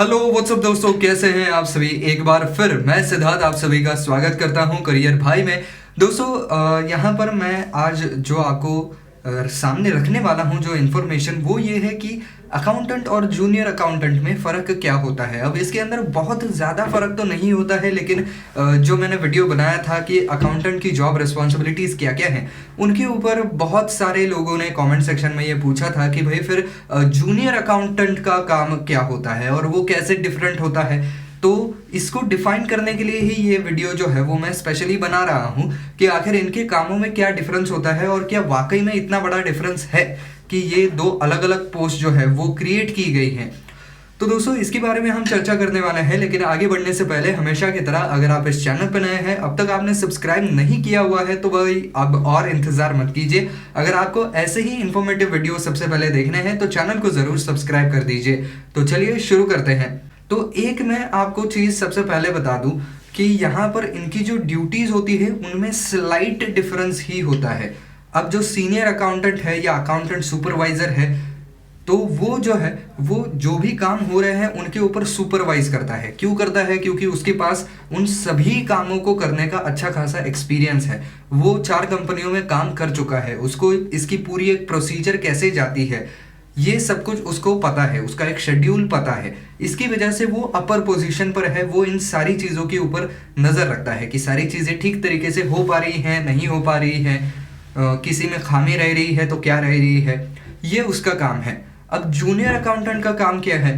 Hello what's up दोस्तों, कैसे हैं आप सभी। एक बार फिर मैं सिद्धार्थ आप सभी का स्वागत करता हूं करियर भाई में। दोस्तों यहाँ पर मैं आज जो आपको सामने रखने वाला हूं जो इन्फॉर्मेशन वो ये है कि अकाउंटेंट और जूनियर अकाउंटेंट में फ़र्क क्या होता है। अब इसके अंदर बहुत ज़्यादा फ़र्क तो नहीं होता है, लेकिन जो मैंने वीडियो बनाया था कि अकाउंटेंट की जॉब रिस्पॉन्सिबिलिटीज़ क्या क्या हैं, उनके ऊपर बहुत सारे लोगों ने कमेंट सेक्शन में ये पूछा था कि भाई फिर जूनियर अकाउंटेंट का काम क्या होता है और वो कैसे डिफरेंट होता है। तो इसको डिफाइन करने के लिए ही ये वीडियो जो है वो मैं स्पेशली बना रहा हूँ कि आखिर इनके कामों में क्या डिफरेंस होता है और क्या वाकई में इतना बड़ा डिफरेंस है कि ये दो अलग अलग पोस्ट जो है वो क्रिएट की गई हैं। तो दोस्तों इसके बारे में हम चर्चा करने वाले हैं, लेकिन आगे बढ़ने से पहले हमेशा की तरह अगर आप इस चैनल पर नए हैं, अब तक आपने सब्सक्राइब नहीं किया हुआ है, तो भाई अब और इंतजार मत कीजिए। अगर आपको ऐसे ही इंफॉर्मेटिव वीडियो सबसे पहले देखने हैं तो चैनल को जरूर सब्सक्राइब कर दीजिए। तो चलिए शुरू करते हैं। तो एक मैं आपको चीज़ सबसे पहले बता दूं कि यहाँ पर इनकी जो ड्यूटीज़ होती है उनमें स्लाइट डिफरेंस ही होता है। अब जो सीनियर अकाउंटेंट है या अकाउंटेंट सुपरवाइजर है, तो वो जो है वो जो भी काम हो रहे हैं उनके ऊपर सुपरवाइज करता है। क्यों करता है? क्योंकि उसके पास उन सभी कामों को करने का अच्छा खासा एक्सपीरियंस है। वो 4 कंपनियों में काम कर चुका है, उसको इसकी पूरी एक प्रोसीजर कैसे जाती है ये सब कुछ उसको पता है, उसका एक शेड्यूल पता है। इसकी वजह से वो अपर पोजीशन पर है, वो इन सारी चीज़ों के ऊपर नज़र रखता है कि सारी चीज़ें ठीक तरीके से हो पा रही हैं, नहीं हो पा रही हैं, किसी में खामी रह रही है तो क्या रह रही है, ये उसका काम है। अब जूनियर अकाउंटेंट का काम क्या है?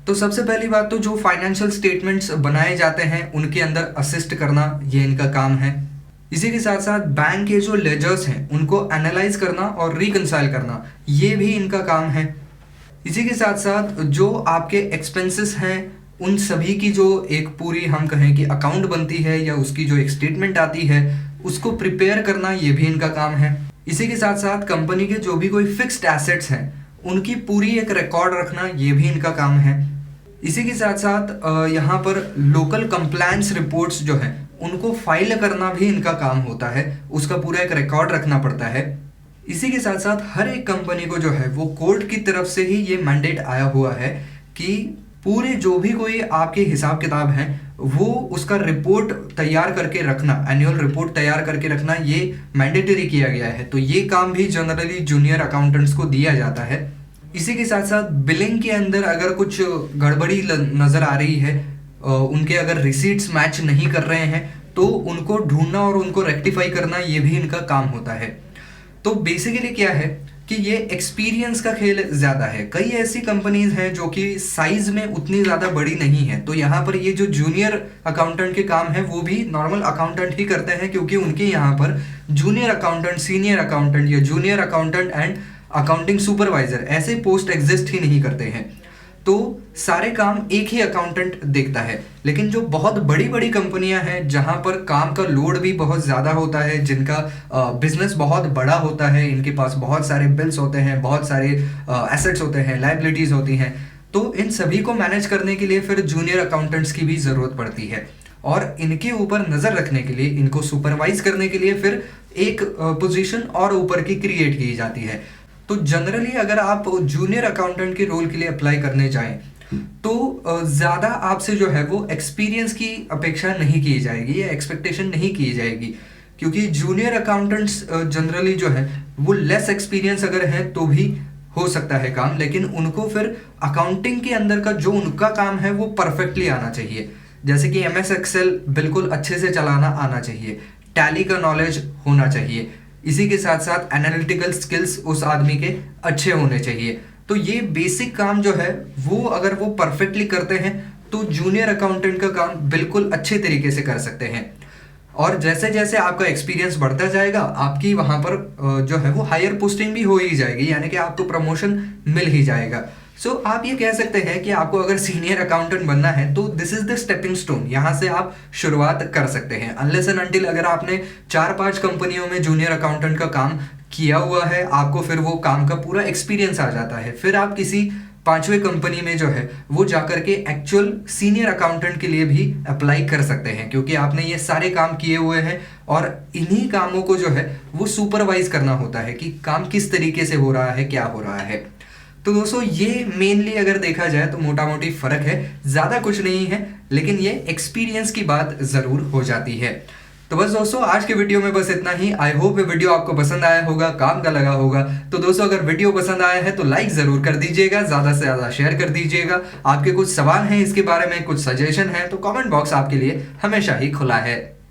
तो सबसे पहली बात तो जो फाइनेंशियल स्टेटमेंट्स बनाए जाते हैं उनके अंदर असिस्ट करना, ये इनका काम है। इसी के साथ साथ बैंक के जो लेजर्स हैं उनको एनालाइज करना और रिकंसाइल करना, ये भी इनका काम है। इसी के साथ साथ जो आपके एक्सपेंसेस हैं उन सभी की जो एक पूरी हम कहें कि अकाउंट बनती है या उसकी जो एक स्टेटमेंट आती है उसको प्रिपेयर करना, ये भी इनका काम है। इसी के साथ साथ कंपनी के जो भी कोई फिक्स्ड एसेट्स हैं उनकी पूरी एक रिकॉर्ड रखना, ये भी इनका काम है। इसी के साथ साथ यहाँ पर लोकल कंप्लायंस रिपोर्ट्स जो हैं उनको फाइल करना भी इनका काम होता है, उसका पूरा एक रिकॉर्ड रखना पड़ता है। इसी के साथ साथ हर एक कंपनी को जो है वो कोर्ट की तरफ से ही ये मैंडेट आया हुआ है कि पूरे जो भी कोई आपके हिसाब किताब हैं वो उसका रिपोर्ट तैयार करके रखना, एनुअल रिपोर्ट तैयार करके रखना, ये मैंडेटरी किया गया है। तो ये काम भी जनरली जूनियर अकाउंटेंट्स को दिया जाता है। इसी के साथ साथ बिलिंग के अंदर अगर कुछ गड़बड़ी नज़र आ रही है, उनके अगर रिसीट्स मैच नहीं कर रहे हैं तो उनको ढूंढना और उनको रेक्टिफाई करना, ये भी इनका काम होता है। तो बेसिकली क्या है कि ये एक्सपीरियंस का खेल ज़्यादा है। कई ऐसी कंपनीज हैं जो कि साइज में उतनी ज़्यादा बड़ी नहीं है, तो यहाँ पर ये जो जूनियर अकाउंटेंट के काम है वो भी नॉर्मल अकाउंटेंट ही करते हैं, क्योंकि उनके यहाँ पर जूनियर अकाउंटेंट, सीनियर अकाउंटेंट या junior accountant and accounting supervisor ऐसे पोस्ट एग्जिस्ट ही नहीं करते हैं। तो सारे काम एक ही अकाउंटेंट देखता है। लेकिन जो बहुत बड़ी बड़ी कंपनियां हैं जहां पर काम का लोड भी बहुत ज़्यादा होता है, जिनका बिजनेस बहुत बड़ा होता है, इनके पास बहुत सारे बिल्स होते हैं, बहुत सारे एसेट्स होते हैं, लाइबिलिटीज होती हैं, तो इन सभी को मैनेज करने के लिए फिर जूनियर अकाउंटेंट्स की भी ज़रूरत पड़ती है। और इनके ऊपर नज़र रखने के लिए, इनको सुपरवाइज करने के लिए फिर एक पोजीशन और ऊपर की क्रिएट की जाती है। तो जनरली अगर आप जूनियर अकाउंटेंट के रोल के लिए अप्लाई करने जाएं तो ज़्यादा आपसे जो है वो एक्सपीरियंस की अपेक्षा नहीं की जाएगी या एक्सपेक्टेशन नहीं की जाएगी, क्योंकि जूनियर अकाउंटेंट्स जनरली जो है वो लेस एक्सपीरियंस अगर है तो भी हो सकता है काम, लेकिन उनको फिर अकाउंटिंग के अंदर का जो उनका काम है वो परफेक्टली आना चाहिए। जैसे कि MS एक्सेल बिल्कुल अच्छे से चलाना आना चाहिए, टैली का नॉलेज होना चाहिए, इसी के साथ साथ एनालिटिकल स्किल्स उस आदमी के अच्छे होने चाहिए। तो ये बेसिक काम जो है वो अगर वो परफेक्टली करते हैं तो जूनियर अकाउंटेंट का काम बिल्कुल अच्छे तरीके से कर सकते हैं। और जैसे जैसे आपका एक्सपीरियंस बढ़ता जाएगा आपकी वहाँ पर जो है वो हायर पोस्टिंग भी हो ही जाएगी, यानी कि आपको प्रमोशन मिल ही जाएगा। सो आप ये कह सकते हैं कि आपको अगर सीनियर अकाउंटेंट बनना है तो this is the stepping stone, यहाँ से आप शुरुआत कर सकते हैं। अनलेस एंड अनटिल अगर आपने 4-5 कंपनियों में जूनियर अकाउंटेंट का काम किया हुआ है, आपको फिर वो काम का पूरा एक्सपीरियंस आ जाता है, फिर आप किसी 5वें कंपनी में जो है वो जाकर के एक्चुअल सीनियर अकाउंटेंट के लिए भी अप्लाई कर सकते हैं, क्योंकि आपने ये सारे काम किए हुए हैं और इन्हीं कामों को जो है वो सुपरवाइज करना होता है कि काम किस तरीके से हो रहा है, क्या हो रहा है। तो दोस्तों ये मेनली अगर देखा जाए तो मोटा मोटी फ़र्क है, ज़्यादा कुछ नहीं है, लेकिन ये एक्सपीरियंस की बात ज़रूर हो जाती है। तो बस दोस्तों आज के वीडियो में बस इतना ही। आई होप ये वीडियो आपको पसंद आया होगा, काम का लगा होगा। तो दोस्तों अगर वीडियो पसंद आया है तो लाइक ज़रूर कर दीजिएगा, ज़्यादा से ज़्यादा शेयर कर दीजिएगा। आपके कुछ सवाल हैं इसके बारे में, कुछ सजेशन है तो कमेंट बॉक्स आपके लिए हमेशा ही खुला है।